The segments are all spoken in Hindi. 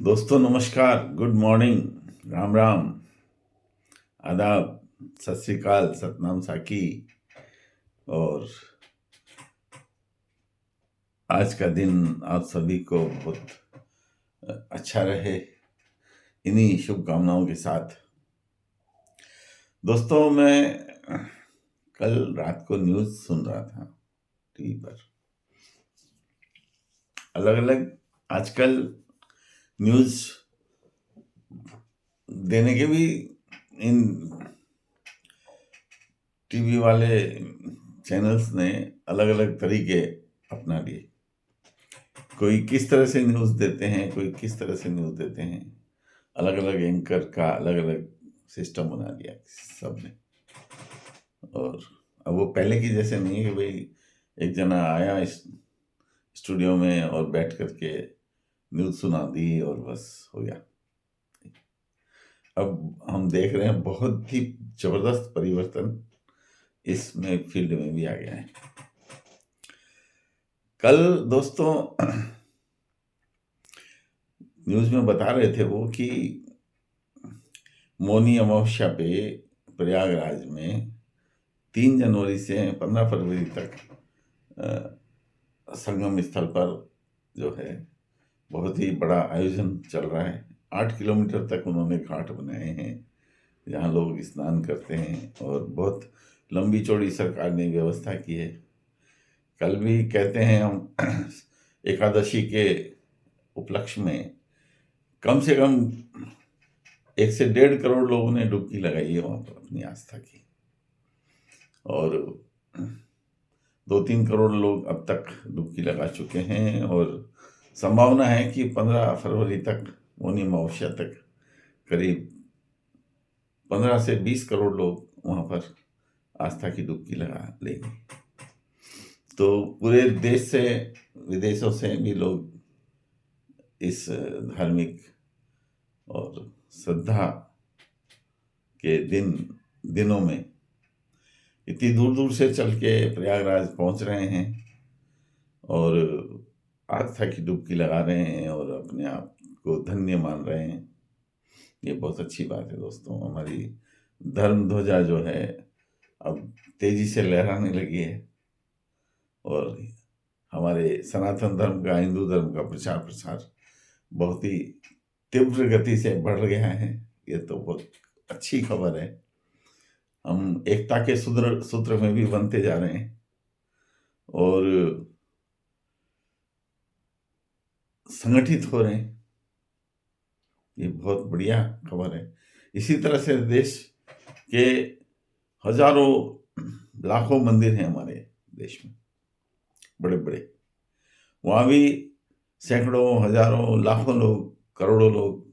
दोस्तों नमस्कार, गुड मॉर्निंग, राम राम, आदाब, सत श्री अकाल, सतनाम साकी। और आज का दिन आप सभी को बहुत अच्छा रहे, इन्हीं शुभकामनाओं के साथ। दोस्तों मैं कल रात को न्यूज़ सुन रहा था टीवी पर। अलग अलग आजकल न्यूज़ देने के भी इन टीवी वाले चैनल्स ने अलग अलग तरीके अपना लिए। कोई किस तरह से न्यूज़ देते हैं, कोई किस तरह से न्यूज़ देते हैं। अलग अलग एंकर का अलग अलग सिस्टम बना दिया सबने। और अब वो पहले की जैसे नहीं है कि भाई एक जना आया इस स्टूडियो में और बैठ करके न्यूज़ सुना दी और बस हो गया। अब हम देख रहे हैं बहुत ही जबरदस्त परिवर्तन इसमें फील्ड में भी आ गया है। कल दोस्तों न्यूज़ में बता रहे थे वो कि मौनी अमावस्या पे प्रयागराज में 3 जनवरी से 15 फरवरी तक संगम स्थल पर जो है बहुत ही बड़ा आयोजन चल रहा है। 8 किलोमीटर तक उन्होंने घाट बनाए हैं जहाँ लोग स्नान करते हैं और बहुत लंबी चौड़ी सरकार ने व्यवस्था की है। कल भी कहते हैं हम एकादशी के उपलक्ष्य में कम से कम 1 से 1.5 करोड़ लोगों ने डुबकी लगाई है वहाँ पर अपनी आस्था की। और 2-3 करोड़ लोग अब तक डुबकी लगा चुके हैं और संभावना है कि 15 फरवरी तक मौनी अमावस्या तक करीब 15 से 20 करोड़ लोग वहाँ पर आस्था की डुबकी लगा लेंगे। तो पूरे देश से विदेशों से भी लोग इस धार्मिक और श्रद्धा के दिनों में इतनी दूर दूर से चल के प्रयागराज पहुंच रहे हैं और आस्था की डुबकी लगा रहे हैं और अपने आप को धन्य मान रहे हैं। ये बहुत अच्छी बात है दोस्तों। हमारी धर्म ध्वजा जो है अब तेजी से लहराने लगी है और हमारे सनातन धर्म का, हिंदू धर्म का प्रचार प्रसार बहुत ही तीव्र गति से बढ़ गया है। ये तो बहुत अच्छी खबर है। हम एकता के सूत्र में भी बनते जा रहे हैं और संगठित हो रहे हैं। ये बहुत बढ़िया खबर है। इसी तरह से देश के हजारों लाखों मंदिर हैं हमारे देश में, बड़े बड़े। वहाँ भी सैकड़ों, हजारों, लाखों लोग, करोड़ों लोग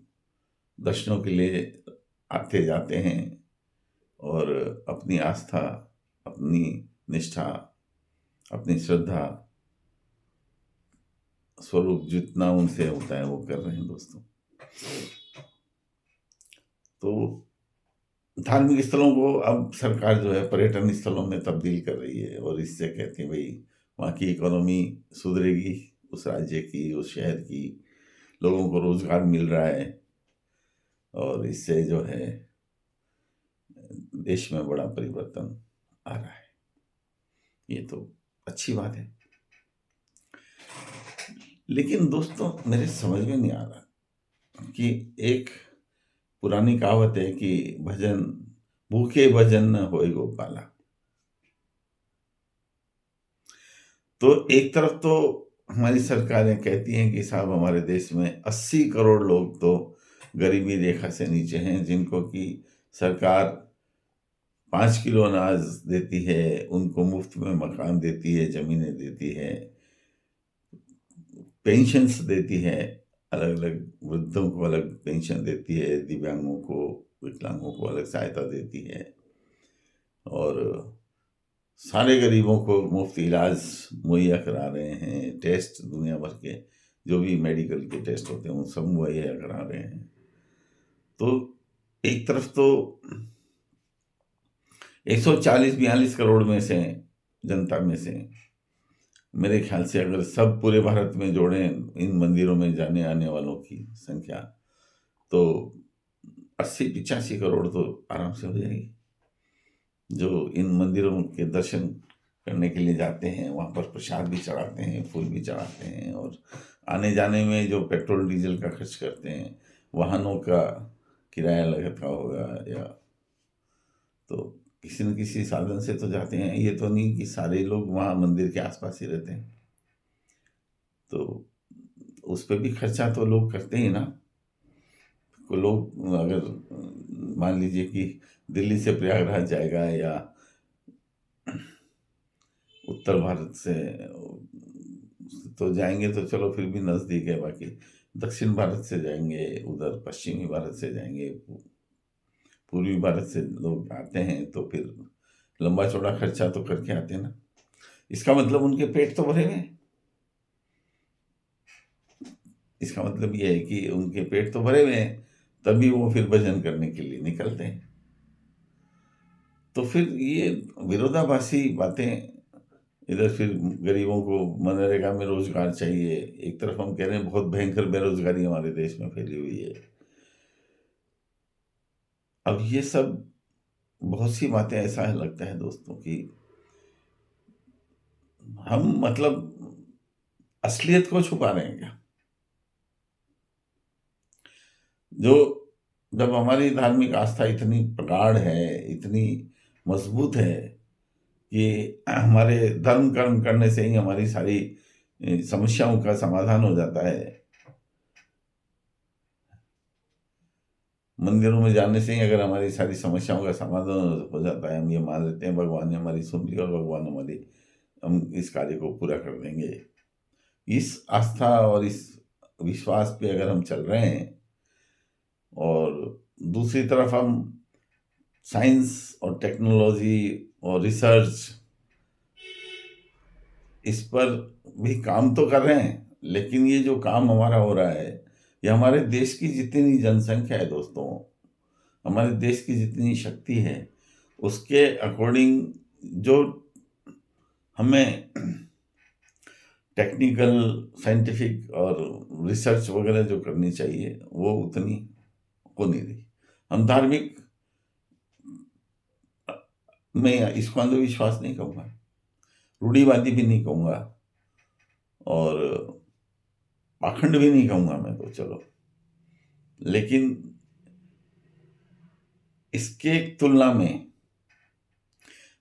दर्शनों के लिए आते जाते हैं और अपनी आस्था, अपनी निष्ठा, अपनी श्रद्धा स्वरूप जितना उनसे होता है वो कर रहे हैं दोस्तों। तो धार्मिक स्थलों को अब सरकार जो है पर्यटन स्थलों में तब्दील कर रही है और इससे कहते हैं भाई वहाँ की इकोनॉमी सुधरेगी, उस राज्य की, उस शहर की, लोगों को रोजगार मिल रहा है और इससे जो है देश में बड़ा परिवर्तन आ रहा है। ये तो अच्छी बात है। लेकिन दोस्तों मेरे समझ में नहीं आ रहा कि एक पुरानी कहावत है कि भजन भूखे भजन न होए गोपाला। तो एक तरफ तो हमारी सरकारें कहती हैं कि साहब हमारे देश में 80 करोड़ लोग तो गरीबी रेखा से नीचे हैं, जिनको कि सरकार 5 किलो अनाज देती है, उनको मुफ्त में मकान देती है, जमीनें देती है, पेंशन्स देती है, अलग अलग वृद्धों को अलग पेंशन देती है, दिव्यांगों को, विकलांगों को अलग सहायता देती है और सारे गरीबों को मुफ्त इलाज मुहैया करा रहे हैं। टेस्ट दुनिया भर के जो भी मेडिकल के टेस्ट होते हैं वो सब मुहैया करा रहे हैं। तो एक तरफ तो 140-42 करोड़ में से जनता में से मेरे ख्याल से अगर सब पूरे भारत में जोड़ें इन मंदिरों में जाने आने वालों की संख्या, तो 80-85 करोड़ तो आराम से हो जाएगी, जो इन मंदिरों के दर्शन करने के लिए जाते हैं। वहाँ पर प्रसाद भी चढ़ाते हैं, फूल भी चढ़ाते हैं, और आने जाने में जो पेट्रोल डीजल का खर्च करते हैं, वाहनों का किराया लगता होगा, या तो किसी न किसी साधन से तो जाते हैं। ये तो नहीं कि सारे लोग वहाँ मंदिर के आसपास ही रहते हैं, तो उस पर भी खर्चा तो लोग करते ही ना। को लोग अगर मान लीजिए कि दिल्ली से प्रयागराज जाएगा, या उत्तर भारत से तो जाएंगे तो चलो फिर भी नज़दीक है, बाकी दक्षिण भारत से जाएंगे, उधर पश्चिमी भारत से जाएंगे, पूर्वी भारत से लोग आते हैं, तो फिर लंबा चौड़ा खर्चा तो करके आते हैं ना। इसका मतलब उनके पेट तो भरे हुए हैं। इसका मतलब ये है कि उनके पेट तो भरे हुए हैं, तभी वो फिर भजन करने के लिए निकलते हैं। तो फिर ये विरोधाभासी बातें, इधर फिर गरीबों को मनरेगा में रोजगार चाहिए, एक तरफ हम कह रहे हैं बहुत भयंकर बेरोजगारी हमारे देश में फैली हुई है। अब ये सब बहुत सी बातें, ऐसा लगता है दोस्तों कि हम मतलब असलियत को छुपा रहे हैं क्या? जो जब हमारी धार्मिक आस्था इतनी प्रगाढ़ है, इतनी मजबूत है कि हमारे धर्म कर्म करने से ही हमारी सारी समस्याओं का समाधान हो जाता है, मंदिरों में जाने से ही अगर हमारी सारी समस्याओं का समाधान हो जाता है, हम ये मान लेते हैं भगवान ने हमारी सुन ली और भगवान हमारी, हम इस कार्य को पूरा कर देंगे। इस आस्था और इस विश्वास पे अगर हम चल रहे हैं, और दूसरी तरफ हम साइंस और टेक्नोलॉजी और रिसर्च इस पर भी काम तो कर रहे हैं, लेकिन ये जो काम हमारा हो रहा है, ये हमारे देश की जितनी जनसंख्या है दोस्तों, हमारे देश की जितनी शक्ति है, उसके अकॉर्डिंग जो हमें टेक्निकल, साइंटिफिक और रिसर्च वगैरह जो करनी चाहिए, वो उतनी हो नहीं रही। हम धार्मिक, मैं इसको अंधविश्वास नहीं कहूँगा, रूढ़िवादी भी नहीं कहूँगा, और पाखंड भी नहीं कहूँगा मैं तो, चलो, लेकिन इसके तुलना में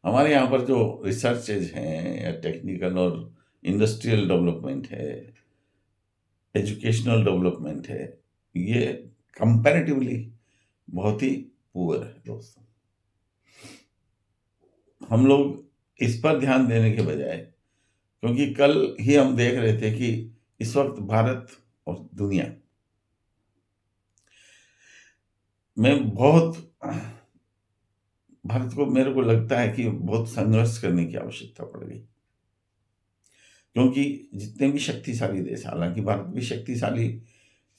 हमारे यहाँ पर जो रिसर्चेज हैं, या टेक्निकल और इंडस्ट्रियल डेवलपमेंट है, एजुकेशनल डेवलपमेंट है, ये कंपैरेटिवली बहुत ही पुअर है दोस्तों। हम लोग इस पर ध्यान देने के बजाय, क्योंकि कल ही हम देख रहे थे कि इस वक्त भारत और दुनिया में बहुत, भारत को, मेरे को लगता है कि बहुत संघर्ष करने की आवश्यकता पड़ गई, क्योंकि जितने भी शक्तिशाली देश, हालांकि भारत भी शक्तिशाली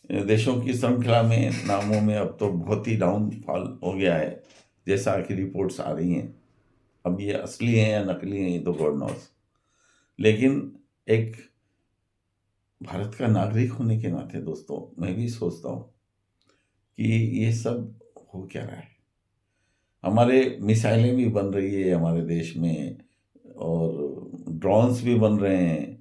देशों की श्रृंखला में, नामों में अब तो बहुत ही डाउनफॉल हो गया है, जैसा कि रिपोर्ट्स आ रही हैं। अब ये असली हैं या नकली हैं, ये तो गॉड नोस, लेकिन एक भारत का नागरिक होने के नाते दोस्तों, मैं भी सोचता हूँ कि ये सब हो क्या रहा है। हमारे मिसाइलें भी बन रही है हमारे देश में, और ड्रोन्स भी बन रहे हैं,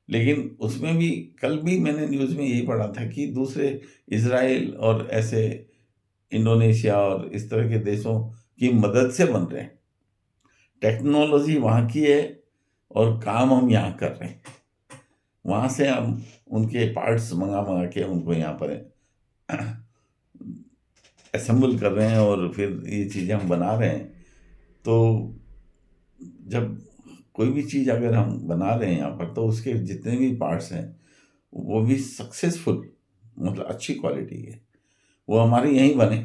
लेकिन उसमें भी कल भी मैंने न्यूज़ में यही पढ़ा था कि दूसरे इजराइल और ऐसे इंडोनेशिया और इस तरह के देशों की मदद से बन रहे हैं। टेक्नोलॉजी वहाँ की है और काम हम यहाँ कर रहे हैं। वहाँ से हम उनके पार्ट्स मंगा मंगा के उनको यहाँ पर असेंबल कर रहे हैं, और फिर ये चीज़ें हम बना रहे हैं। तो जब कोई भी चीज़ अगर हम बना रहे हैं यहाँ पर, तो उसके जितने भी पार्ट्स हैं वो भी सक्सेसफुल, मतलब अच्छी क्वालिटी के, वो हमारे यहीं बने,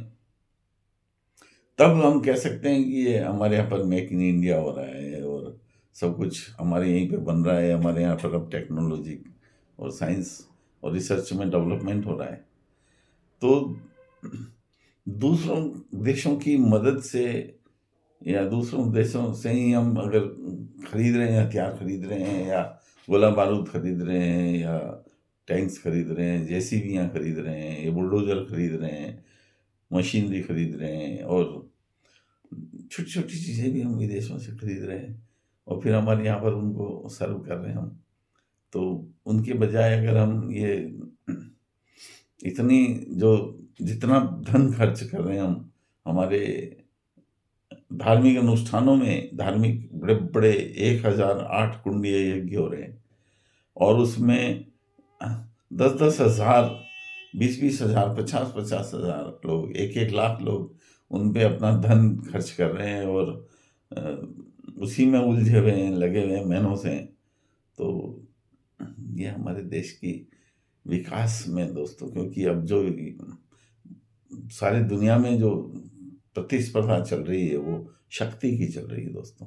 तब हम कह सकते हैं कि ये हमारे यहाँ पर मेक इन इंडिया हो रहा है, और सब कुछ हमारे यहीं पे बन रहा है। हमारे यहाँ पर अब टेक्नोलॉजी और साइंस और रिसर्च में डेवलपमेंट हो रहा है। तो दूसरों देशों की मदद से, या दूसरों देशों से ही हम अगर खरीद रहे हैं, हथियार खरीद रहे हैं, या गोला बारूद खरीद रहे हैं, या टैंक्स खरीद रहे हैं, जेसीबियाँ खरीद रहे हैं, या बुलडोजर खरीद रहे हैं, मशीनरी खरीद रहे हैं, और छोटी छोटी चीज़ें भी हम विदेशों से खरीद रहे हैं, और फिर हमारे यहाँ पर उनको सर्व कर रहे हैं हम। तो उनके बजाय अगर हम ये इतनी जो जितना धन खर्च कर रहे हैं हम हमारे धार्मिक अनुष्ठानों में, धार्मिक बड़े बड़े 1008 कुंडीय यज्ञ हो रहे हैं, और उसमें 10-10 हज़ार, 20-20 हज़ार, 50-50 हज़ार लोग, 1-1 लाख लोग उन पे अपना धन खर्च कर रहे हैं, और अ, उसी में उलझे हुए हैं, लगे हुए हैं महीनों से। तो ये हमारे देश की विकास में दोस्तों, क्योंकि अब जो सारी दुनिया में जो प्रतिस्पर्धा चल रही है वो शक्ति की चल रही है दोस्तों।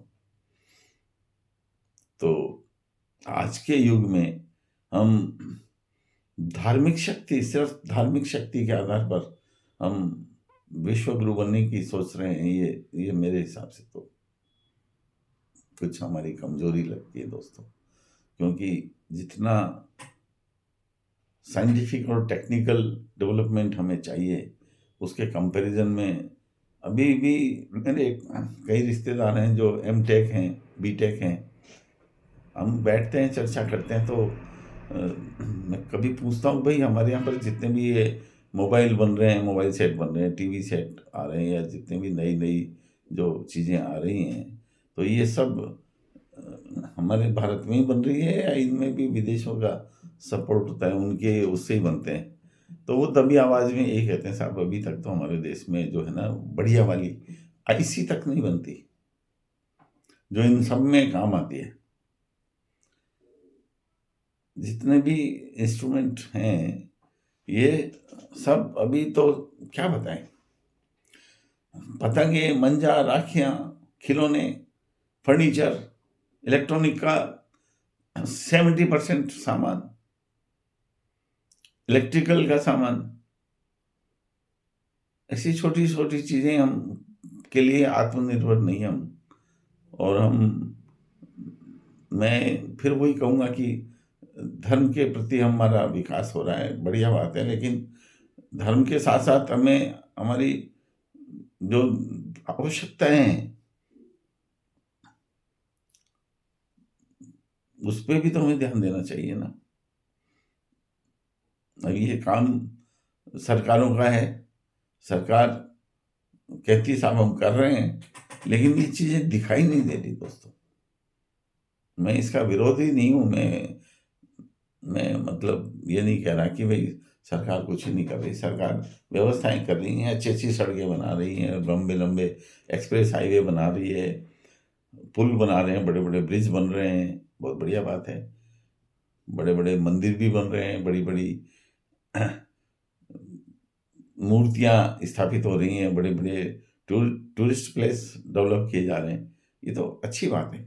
तो आज के युग में हम धार्मिक शक्ति, सिर्फ धार्मिक शक्ति के आधार पर हम विश्व गुरु बनने की सोच रहे हैं, ये मेरे हिसाब से तो कुछ हमारी कमजोरी लगती है दोस्तों। क्योंकि जितना साइंटिफिक और टेक्निकल डेवलपमेंट हमें चाहिए, उसके कंपैरिजन में अभी भी मेरे कई रिश्तेदार हैं जो M.Tech हैं, B.Tech हैं। हम बैठते हैं, चर्चा करते हैं, तो मैं कभी पूछता हूँ, भाई हमारे यहाँ पर जितने भी ये मोबाइल बन रहे हैं, मोबाइल सेट बन रहे हैं, टीवी सेट आ रहे हैं, या जितने भी नई नई जो चीज़ें आ रही हैं, तो ये सब हमारे भारत में ही बन रही है, या इनमें भी विदेशों का सपोर्ट होता है, उनके उससे ही बनते हैं? तो वो तभी आवाज़ में यही कहते हैं, साहब अभी तक तो हमारे देश में जो है ना बढ़िया वाली आईसी तक नहीं बनती, जो इन सब में काम आती है। जितने भी इंस्ट्रूमेंट हैं, ये सब अभी तो क्या बताएं, पतंगे, मंजा, राखियां, खिलौने, फर्नीचर, इलेक्ट्रॉनिक का 70% सामान, इलेक्ट्रिकल का सामान, ऐसी छोटी छोटी चीज़ें हम के लिए आत्मनिर्भर नहीं हम। और मैं फिर वही कहूँगा कि धर्म के प्रति हमारा विकास हो रहा है, बढ़िया बात है, लेकिन धर्म के साथ साथ हमें हमारी जो आवश्यकताएं हैं उस पर भी तो हमें ध्यान देना चाहिए ना। अब ये काम सरकारों का है, सरकार कहती साहब हम कर रहे हैं, लेकिन ये चीज़ें दिखाई नहीं दे रही दोस्तों। मैं इसका विरोधी नहीं हूँ, मैं मतलब ये नहीं कह रहा कि भाई सरकार कुछ नहीं कर रही। सरकार व्यवस्थाएं कर रही हैं, अच्छी अच्छी सड़कें बना रही हैं, लंबे लंबे एक्सप्रेस हाईवे बना रही है, पुल बना रहे हैं, बड़े बड़े ब्रिज बन रहे हैं, बहुत बढ़िया बात है। बड़े बड़े मंदिर भी बन रहे हैं, बड़ी बड़ी मूर्तियां स्थापित हो रही हैं, बड़े बड़े टूरिस्ट प्लेस डेवलप किए जा रहे हैं। ये तो अच्छी बात है।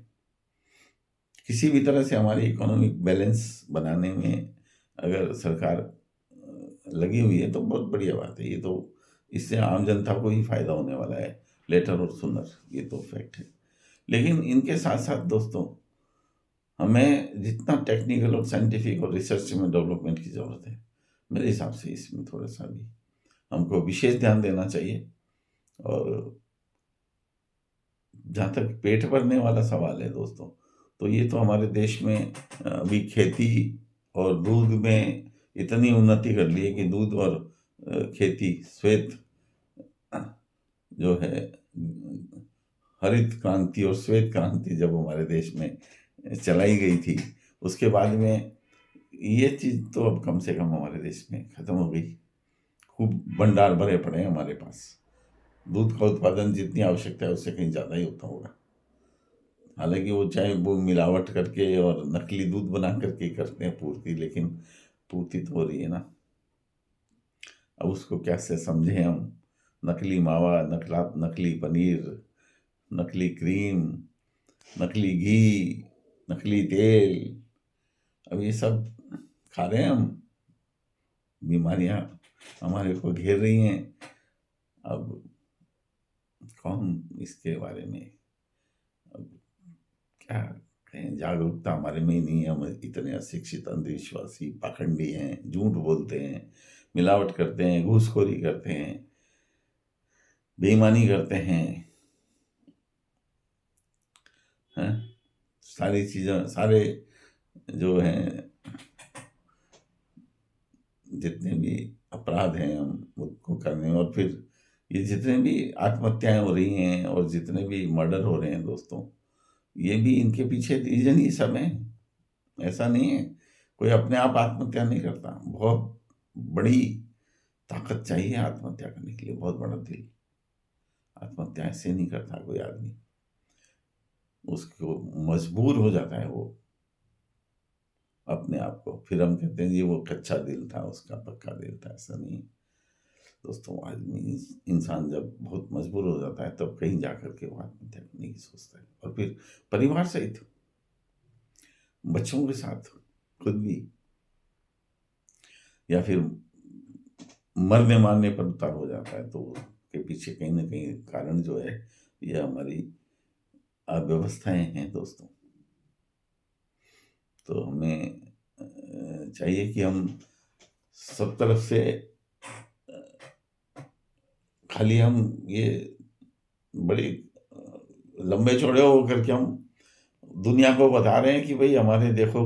किसी भी तरह से हमारी इकोनॉमिक बैलेंस बनाने में अगर सरकार लगी हुई है तो बहुत बढ़िया बात है। ये तो इससे आम जनता को ही फायदा होने वाला है, लेटर और सुनर, ये तो फैक्ट है। लेकिन इनके साथ साथ दोस्तों, हमें जितना टेक्निकल और साइंटिफिक और रिसर्च में डेवलपमेंट की ज़रूरत है, मेरे हिसाब से इसमें थोड़ा सा भी हमको विशेष ध्यान देना चाहिए। और जहाँ तक पेट भरने वाला सवाल है दोस्तों, तो ये तो हमारे देश में अभी खेती और दूध में इतनी उन्नति कर ली है कि दूध और खेती, श्वेत जो है, हरित क्रांति और श्वेत क्रांति जब हमारे देश में चलाई गई थी, उसके बाद में ये चीज़ तो अब कम से कम हमारे देश में ख़त्म हो गई। खूब भंडार भरे पड़े हैं हमारे पास। दूध का उत्पादन जितनी आवश्यकता है उससे कहीं ज़्यादा ही होता होगा। हालांकि वो चाहे वो मिलावट करके और नकली दूध बना करके करते हैं पूर्ति, लेकिन पूर्ति तो हो रही है ना। अब उसको कैसे समझें हम? नकली मावा, नकली पनीर, नकली क्रीम, नकली घी, नकली तेल, अब ये सब खा रहे हैं हम, बीमारियां हमारे को घेर रही हैं। अब कौन इसके बारे में अब क्या करते हैं, जागरूकता हमारे में ही नहीं है, हम इतने अशिक्षित, अंधविश्वासी, पाखंडी हैं, झूठ बोलते हैं, मिलावट करते हैं, घूसखोरी करते हैं, बेईमानी करते हैं। सारी चीज़ें, सारे जो हैं जितने भी अपराध हैं हम उसको करने में, और फिर ये जितने भी आत्महत्याएं हो रही हैं और जितने भी मर्डर हो रहे हैं दोस्तों, ये भी इनके पीछे रीजन ही सब है। ऐसा नहीं है कोई अपने आप आत्महत्या नहीं करता, बहुत बड़ी ताकत चाहिए आत्महत्या करने के लिए, बहुत बड़ा दिल। आत्महत्या ऐसे नहीं करता कोई आदमी, उसको मजबूर हो जाता है वो अपने आप को, फिर हम कहते हैं ये वो कच्चा दिल था, उसका पक्का दिल था। ऐसा नहीं है दोस्तों। आदमी, इंसान जब बहुत मजबूर हो जाता है तब कहीं जाकर के वो आत्महत्या करने की सोचता है, और फिर परिवार सहित, बच्चों के साथ, खुद भी, या फिर मरने मारने पर उतार हो जाता है। तो उसके पीछे कहीं ना कहीं कारण जो है, ये हमारी अव्यवस्थाएं हैं दोस्तों। तो हमें चाहिए कि हम सब तरफ से, खाली हम ये बड़े लंबे चौड़े होकर के हम दुनिया को बता रहे हैं कि भाई हमारे देखो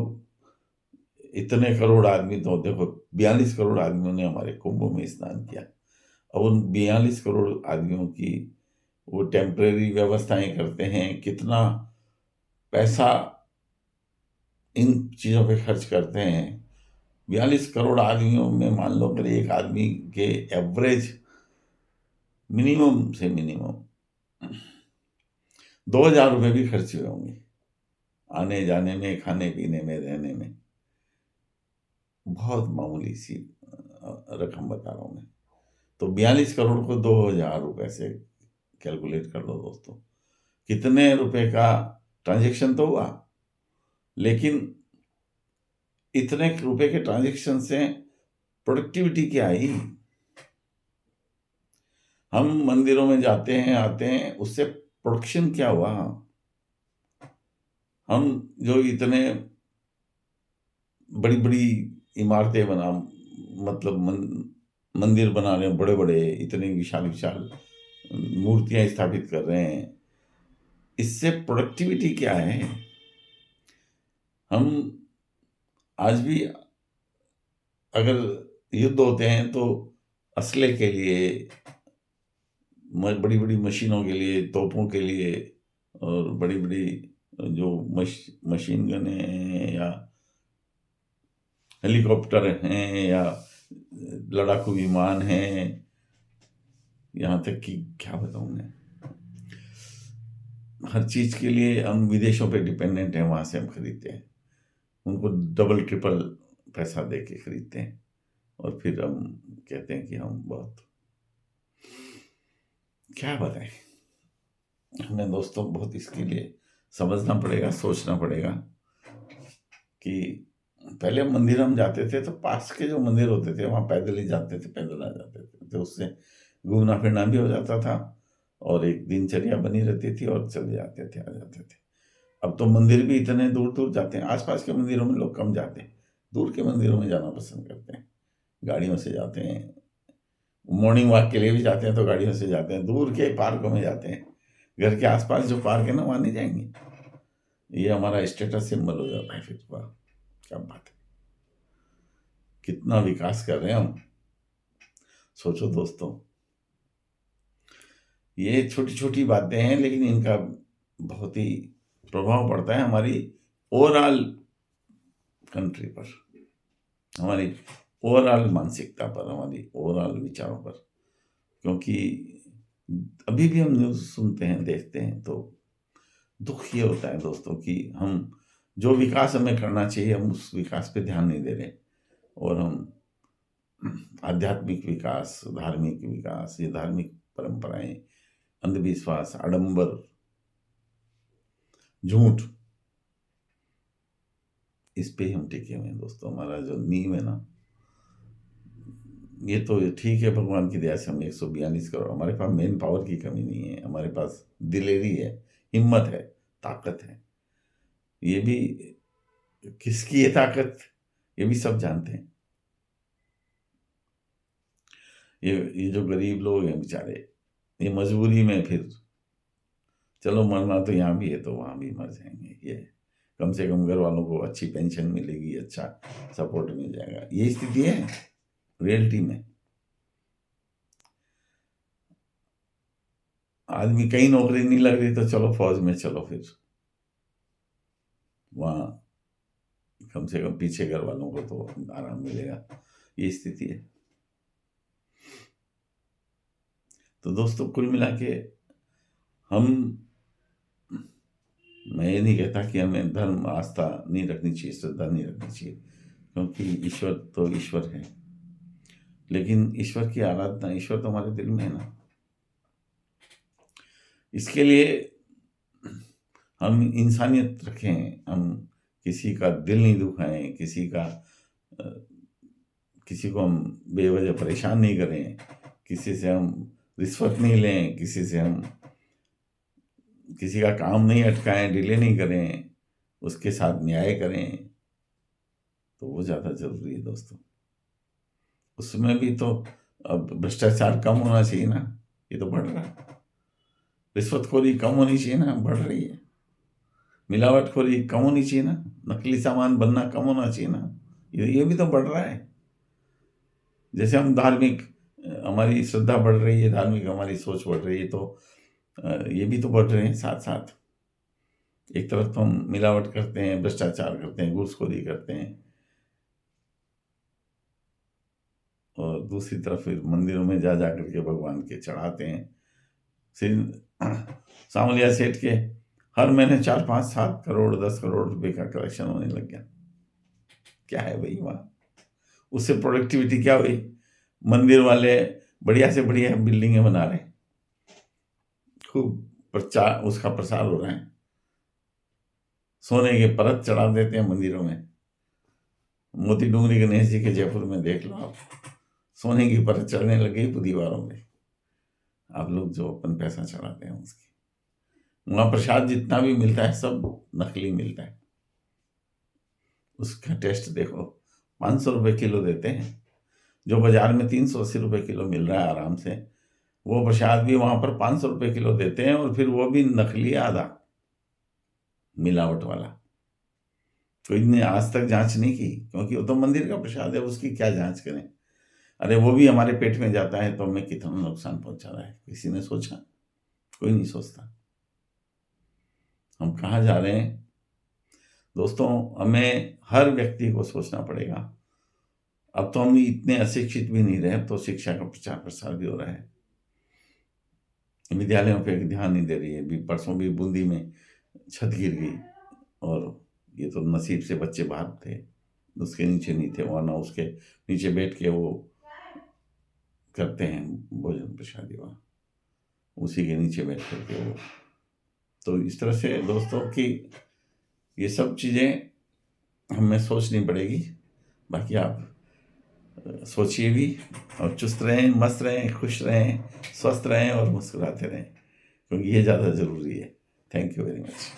इतने करोड़ आदमी, तो देखो 42 करोड़ आदमियों ने हमारे कुंभ में स्नान किया। अब उन 42 करोड़ आदमियों की वो टेम्परेरी व्यवस्थाएं करते हैं, कितना पैसा इन चीज़ों पे खर्च करते हैं। 42 करोड़ आदमियों में मान लो अगर एक आदमी के एवरेज मिनिमम से मिनिमम 2,000 रुपये भी खर्च हुए होंगे, आने जाने में, खाने पीने में, रहने में। बहुत मामूली सी रकम बता रहा हूँ मैं। तो 42 करोड़ को 2,000 रुपये से कैलकुलेट कर लो दोस्तों, कितने रुपए का ट्रांजैक्शन तो हुआ। लेकिन इतने रुपए के ट्रांजैक्शन से प्रोडक्टिविटी क्या आई? हम मंदिरों में जाते हैं, आते हैं, उससे प्रोडक्शन क्या हुआ? हम जो इतने बड़ी बड़ी इमारतें बना, मतलब मंदिर बना रहे हैं, बड़े बड़े, इतने विशाल विशाल मूर्तियां स्थापित कर रहे हैं, इससे प्रोडक्टिविटी क्या है? हम आज भी अगर युद्ध होते हैं तो असले के लिए, बड़ी बड़ी मशीनों के लिए, तोपों के लिए, और बड़ी बड़ी जो मशीन गन हैं, या हेलीकॉप्टर हैं, या लड़ाकू विमान हैं, यहाँ तक कि क्या बताऊँ मैं, हर चीज़ के लिए हम विदेशों पे डिपेंडेंट हैं। वहाँ से हम खरीदते हैं, उनको डबल ट्रिपल पैसा दे के खरीदते हैं, और फिर हम कहते हैं कि हम बहुत, क्या बताएं। हमें दोस्तों बहुत इसके लिए समझना पड़ेगा, सोचना पड़ेगा कि पहले मंदिर हम जाते थे तो पास के जो मंदिर होते थे वहाँ पैदल ही जाते थे, पैदल आ जाते थे, तो उससे घूमना फिरना भी हो जाता था और एक दिनचर्या बनी रहती थी, और चले जाते थे, आ जाते थे। अब तो मंदिर भी इतने दूर दूर जाते हैं, आसपास के मंदिरों में लोग कम जाते हैं, दूर के मंदिरों में जाना पसंद करते हैं। गाड़ियों से जाते हैं, मॉर्निंग वॉक के लिए भी जाते हैं तो गाड़ियों से जाते हैं, दूर के पार्कों में जाते हैं। घर के आसपास जो पार्क है ना, वहाँ नहीं जाएंगे। ये हमारा स्टेटस सिंबल हो जाता है फिर। वाह, क्या बात है, कितना विकास कर रहे हैं हम। सोचो दोस्तों, ये छोटी छोटी बातें हैं, लेकिन इनका बहुत ही प्रभाव पड़ता है हमारी ओवरऑल कंट्री पर, हमारी ओवरऑल मानसिकता पर, हमारी ओवरऑल विचारों पर। क्योंकि अभी भी हम न्यूज़ सुनते हैं, देखते हैं, तो दुख ये होता है दोस्तों कि हम जो विकास हमें करना चाहिए, हम उस विकास पे ध्यान नहीं दे रहे, और हम आध्यात्मिक विकास, धार्मिक विकास, ये धार्मिक परंपराएं, अंधविश्वास, आडंबर, झूठ, इस पे ही हम टिके हुए हैं दोस्तों। हमारा जो नींव है ना, ये तो ठीक है, भगवान की दया से हम 142 करोड़, हमारे पास मेन पावर की कमी नहीं है, हमारे पास दिलेरी है, हिम्मत है, ताकत है। ये भी किसकी है ताकत, ये भी सब जानते हैं। ये जो गरीब लोग हैं बेचारे, ये मजबूरी में फिर चलो मरना तो यहाँ भी है तो वहाँ भी मर जाएंगे। ये कम से कम घर वालों को अच्छी पेंशन मिलेगी, अच्छा सपोर्ट मिल जाएगा, ये स्थिति है रियलिटी में। आदमी कहीं नौकरी नहीं लग रही तो चलो फौज में चलो, फिर वहाँ कम से कम पीछे घर वालों को तो आराम मिलेगा, ये स्थिति है। तो दोस्तों कुल मिला के मैं ये नहीं कहता कि हमें धर्म आस्था नहीं रखनी चाहिए, श्रद्धा नहीं रखनी चाहिए, क्योंकि ईश्वर तो ईश्वर है। लेकिन ईश्वर की आराधना, ईश्वर तो हमारे दिल में है ना, इसके लिए हम इंसानियत रखें, हम किसी का दिल नहीं दुखाएं, किसी को हम बेवजह परेशान नहीं करें, किसी से हम रिश्वत नहीं लें, किसी का काम नहीं अटकाएं, डिले नहीं करें, उसके साथ न्याय करें, तो वो ज़्यादा ज़रूरी है दोस्तों। उसमें भी तो अब भ्रष्टाचार कम होना चाहिए ना, ये तो बढ़ रहा है। रिश्वतखोरी कम होनी चाहिए ना, बढ़ रही है। मिलावटखोरी कम होनी चाहिए ना, नकली सामान बनना कम होना चाहिए ना, ये भी तो बढ़ रहा है। जैसे हम धार्मिक, हमारी श्रद्धा बढ़ रही है, धार्मिक हमारी सोच बढ़ रही है, तो ये भी तो बढ़ रहे हैं साथ साथ। एक तरफ तो हम मिलावट करते हैं, भ्रष्टाचार करते हैं, घूसखोरी करते हैं, और दूसरी तरफ फिर मंदिरों में जा करके भगवान के चढ़ाते हैं। सांवलिया सेठ के हर महीने 4-5-7 करोड़ 10 करोड़ रुपए का कलेक्शन होने लग गया। क्या है भाई वहाँ? उससे प्रोडक्टिविटी क्या हुई? मंदिर वाले बढ़िया से बढ़िया बिल्डिंगें बना रहे हैं, खूब उसका प्रसार हो रहा है, सोने के परत चढ़ा देते हैं मंदिरों में। मोती डूंगरी गणेश जी के जयपुर में देख लो आप, सोने की परत चढ़ने लगी दीवारों में। आप लोग जो अपन पैसा चढ़ाते हैं उसकी, वहाँ प्रसाद जितना भी मिलता है सब नकली मिलता है। उसका टेस्ट देखो, 500 रुपये किलो देते हैं, जो बाजार में 380 रुपये किलो मिल रहा है आराम से, वो प्रसाद भी वहाँ पर 500 रुपये किलो देते हैं, और फिर वो भी नकली, आधा मिलावट वाला। कोई ने आज तक जांच नहीं की, क्योंकि वो तो मंदिर का प्रसाद है, उसकी क्या जांच करें। अरे वो भी हमारे पेट में जाता है तो हमें कितना नुकसान पहुंचा रहा है, किसी ने सोचा? कोई नहीं सोचता। हम कहाँ जा रहे हैं दोस्तों? हमें हर व्यक्ति को सोचना पड़ेगा। अब तो हम इतने अशिक्षित भी नहीं रहे, तो शिक्षा का प्रचार प्रसार भी हो रहा है, विद्यालयों पे ध्यान नहीं दे रही है। भी परसों भी बूंदी में छत गिर गई, और ये तो नसीब से बच्चे बाहर थे, उसके नीचे नहीं थे, वरना उसके नीचे बैठ के वो करते हैं भोजन प्रसादी, वहाँ उसी के नीचे बैठ करके वो। तो इस तरह से दोस्तों कि ये सब चीज़ें हमें सोचनी पड़ेगी। बाकी आप सोचिए भी, और चुस्त रहें, मस्त रहें, खुश रहें, स्वस्थ रहें और मुस्कुराते रहें, क्योंकि ये ज़्यादा ज़रूरी है। Thank you very much.